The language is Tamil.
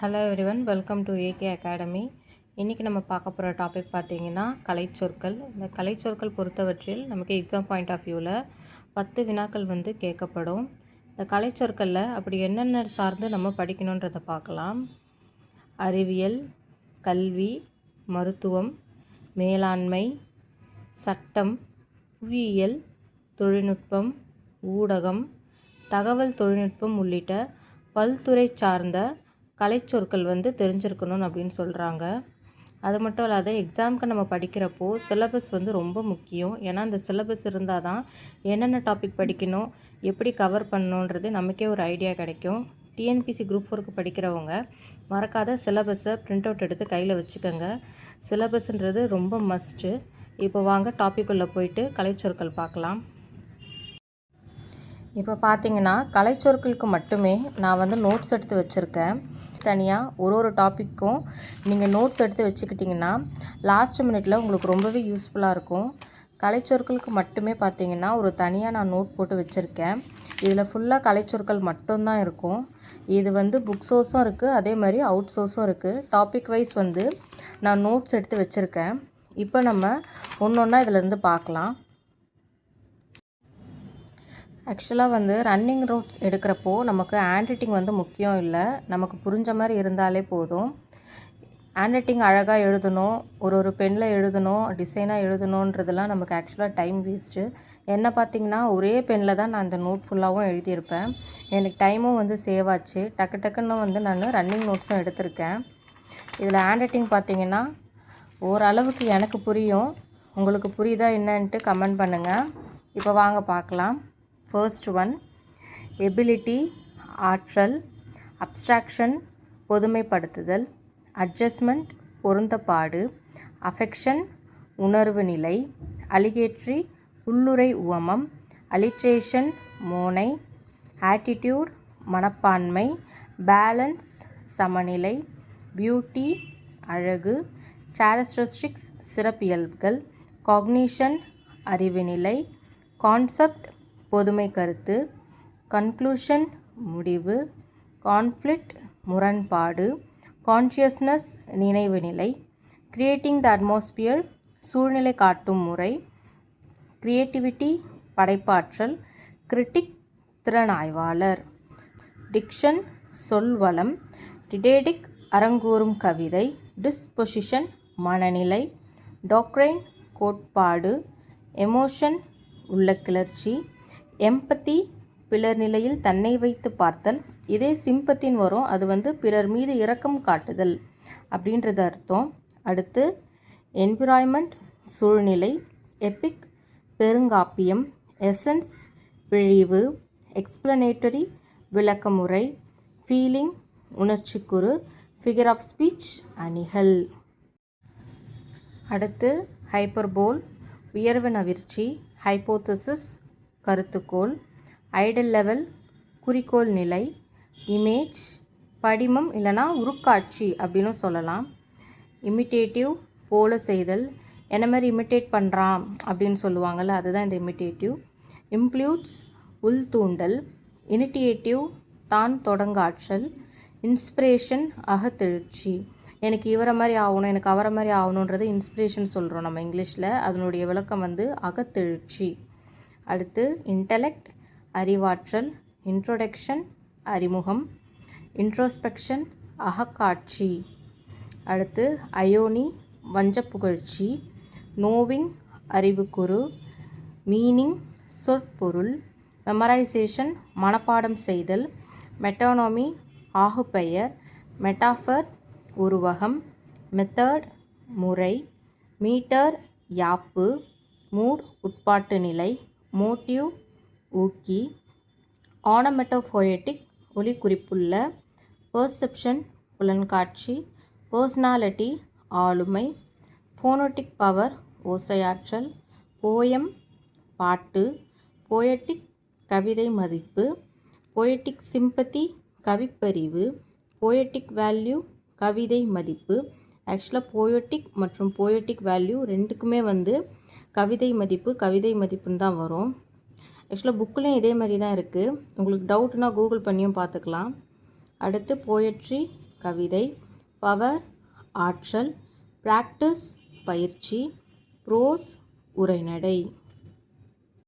Hello everyone, welcome to AK academy. இன்றைக்கி நம்ம பார்க்க போகிற டாபிக் பார்த்திங்கன்னா கலைச்சொற்கள். இந்த கலைச்சொற்கள் பொறுத்தவற்றில் நமக்கு எக்ஸாம் பாயிண்ட் ஆஃப் வியூவில் 10 வினாக்கள் கேட்கப்படும். இந்த கலைச்சொற்களில் அப்படி என்னென்ன சார்ந்து நம்ம படிக்கணுன்றதை பார்க்கலாம். அறிவியல், கல்வி, மருத்துவம், மேலாண்மை, சட்டம், புவியியல், தொழில்நுட்பம், ஊடகம், தகவல் தொழில்நுட்பம் உள்ளிட்ட பல்துறை சார்ந்த கலைச்சொற்கள் தெரிஞ்சிருக்கணும் அப்படின்னு சொல்கிறாங்க. அது மட்டும் இல்லாத எக்ஸாமுக்கு நம்ம படிக்கிறப்போ சிலபஸ் ரொம்ப முக்கியம். ஏன்னா அந்த சிலபஸ் இருந்தால் தான் என்னென்ன டாபிக் படிக்கணும், எப்படி கவர் பண்ணணுன்றது நமக்கே ஒரு ஐடியா கிடைக்கும். டிஎன்பிசி குரூப் 4க்கு படிக்கிறவங்க மறக்காத சிலபஸை பிரிண்ட் அவுட் எடுத்து கையில் வச்சுக்கோங்க. சிலபஸ்ன்றது ரொம்ப மஸ்ட்டு. இப்போ வாங்க டாபிக் உள்ள போயிட்டு கலைச்சொற்கள் பார்க்கலாம். இப்போ பார்த்தீங்கன்னா கலைச்சொற்களுக்கு மட்டுமே நான் நோட்ஸ் எடுத்து வச்சுருக்கேன். தனியாக ஒரு டாப்பிக்கும் நீங்கள் நோட்ஸ் எடுத்து வச்சுக்கிட்டிங்கன்னா லாஸ்ட் மினிட்ல உங்களுக்கு ரொம்பவே யூஸ்ஃபுல்லாக இருக்கும். கலைச்சொற்களுக்கு மட்டுமே பார்த்தீங்கன்னா ஒரு தனியாக நான் நோட் போட்டு வச்சுருக்கேன். இதில் ஃபுல்லாக கலைச்சொற்கள் மட்டும்தான் இருக்கும். இது புக் சோர்ஸும் இருக்குது, அதே மாதிரி அவுட் சோர்ஸும் இருக்குது. டாபிக் வைஸ் நான் நோட்ஸ் எடுத்து வச்சுருக்கேன். இப்போ நம்ம ஒன்றா இதிலேருந்து பார்க்கலாம். ஆக்சுவலாக ரன்னிங் நோட்ஸ் எடுக்கிறப்போ நமக்கு ஹேண்ட் ரைட்டிங் முக்கியம் இல்லை, நமக்கு புரிஞ்ச மாதிரி இருந்தாலே போதும். ஹேண்ட் ரைட்டிங் அழகாக எழுதணும், ஒரு பெனில் எழுதணும், டிசைனாக எழுதணுன்றதெல்லாம் நமக்கு ஆக்சுவலாக டைம் வேஸ்ட்டு. என்ன பார்த்திங்கன்னா ஒரே பெனில் தான் நான் இந்த நோட் ஃபுல்லாகவும் எழுதியிருப்பேன். எனக்கு டைமும் சேவ் ஆச்சு. டக்குன்னு நான் ரன்னிங் நோட்ஸும் எடுத்திருக்கேன். இதில் ஹேண்ட் ரைட்டிங் பார்த்திங்கன்னா ஓரளவுக்கு எனக்கு புரியும். உங்களுக்கு புரியுதா என்னன்ட்டு கமெண்ட் பண்ணுங்கள். இப்போ வாங்க பார்க்கலாம். ஃபர்ஸ்ட் ஒன், எபிலிட்டி ஆற்றல், அப்ஸ்ட்ராக்ஷன் பொதுமைப்படுத்துதல், அட்ஜஸ்ட்மெண்ட் பொருந்தப்பாடு, அஃபெக்ஷன் உணர்வு நிலை, அலிகேட்ரி உள்ளுரை உவமம், அலிட்ரேஷன் மோனை, ஆட்டிடியூட் மனப்பான்மை, பேலன்ஸ் சமநிலை, பியூட்டி அழகு, கேரக்டரிஸ்டிக்ஸ் சிறப்பியல்புகள், காக்னிஷன் அறிவு நிலை, கான்செப்ட் பொதுமை கருத்து, கன்க்ளூஷன் முடிவு, கான்ஃப்ளிக்ட் முரண்பாடு, கான்ஷியஸ்னஸ் நினைவு நிலை, கிரியேட்டிங் த அட்மாஸ்பியர் சூழ்நிலை காட்டும் முறை, கிரியேட்டிவிட்டி படைப்பாற்றல், கிரிட்டிக் திறனாய்வாளர், டிக்ஷன் சொல்வளம், டிடேடிக் அரங்கூறும் கவிதை, டிஸ்பொசிஷன் மனநிலை, டாக்ரைன் கோட்பாடு, எமோஷன் உள்ள கிளர்ச்சி, எம்பத்தி பிறர் நிலையில் தன்னை வைத்து பார்த்தல். இதே சிம்பத்தின் வரும், அது பிறர் மீது இரக்கம் காட்டுதல் அப்படின்றது அர்த்தம். அடுத்து என்விரான்மெண்ட் சூழ்நிலை, எபிக் பெருங்காப்பியம், எசன்ஸ் பிழிவு, எக்ஸ்பிளனேட்டரி விளக்கமுறை, ஃபீலிங் உணர்ச்சிக்குறு, ஃபிகர் ஆஃப் ஸ்பீச் அணிகள். அடுத்து ஹைப்பர்போல் உயர்வு நவிர்ச்சி, ஹைப்போதசிஸ் கருத்துக்கோள், ஐடல் லெவல் குறிக்கோள் நிலை, இமேஜ் படிமம் இல்லைனா உருக்காட்சி அப்படின்னு சொல்லலாம். இமிட்டேட்டிவ் போல செய்தல், என்ன மாதிரி இமிட்டேட் பண்ணுறான் அப்படின்னு சொல்லுவாங்கள்ல, அதுதான் இந்த இமிட்டேட்டிவ். இம்ப்ளூட்ஸ் உள் தூண்டல், இனிட்டியேட்டிவ் தான் தொடங்காற்றல், இன்ஸ்பிரேஷன் அகத்தெழுச்சி. எனக்கு இவரை மாதிரி ஆகணும், எனக்கு அவரை மாதிரி ஆகணுன்றது இன்ஸ்பிரேஷன் சொல்கிறோம் நம்ம இங்கிலீஷில். அதனுடைய விளக்கம் அகத்தெழுச்சி. அடுத்து இன்டலெக்ட் அறிவாற்றல், இன்ட்ரோடக்ஷன் அறிமுகம், இன்ட்ரோஸ்பெக்ஷன் அகக்காட்சி. அடுத்து அயோனி வஞ்சப்புகழ்ச்சி, நோவிங் அறிவுக்குறு, மீனிங் சொற்பொருள், மெமரைசேஷன் மனப்பாடம் செய்தல், மெட்டானோமி ஆகுபெயர், மெட்டாஃபர் உருவகம், மெத்தட் முறை, மீட்டர் யாப்பு, மூட் உட்பாட்டு நிலை, மோட்டிவ் ஊக்கி, ஆனமெட்டோபோயட்டிக் ஒலி குறிப்புள்ள, பெர்செப்ஷன் புலன்காட்சி, பர்சனாலிட்டி ஆளுமை, ஃபோனோட்டிக் பவர் ஓசையாற்றல், போயம் பாட்டு, போயட்டிக் கவிதை மதிப்பு, போயட்டிக் சிம்பத்தி கவிப்பறிவு, போயட்டிக் வேல்யூ கவிதை மதிப்பு. ஆக்சுவலாக போயட்டிக் மற்றும் போயட்டிக் வேல்யூ ரெண்டுக்குமே கவிதை மதிப்புன்னு தான் வரும். ஆக்சுவலாக புக்குலேயும் இதே மாதிரி தான் இருக்குது. உங்களுக்கு டவுட்னா கூகுள் பண்ணியும் பார்த்துக்கலாம். அடுத்து போயட்ரி கவிதை, பவர் ஆற்றல், பிராக்டிஸ் பயிற்சி, ப்ரோஸ் உரைநடை.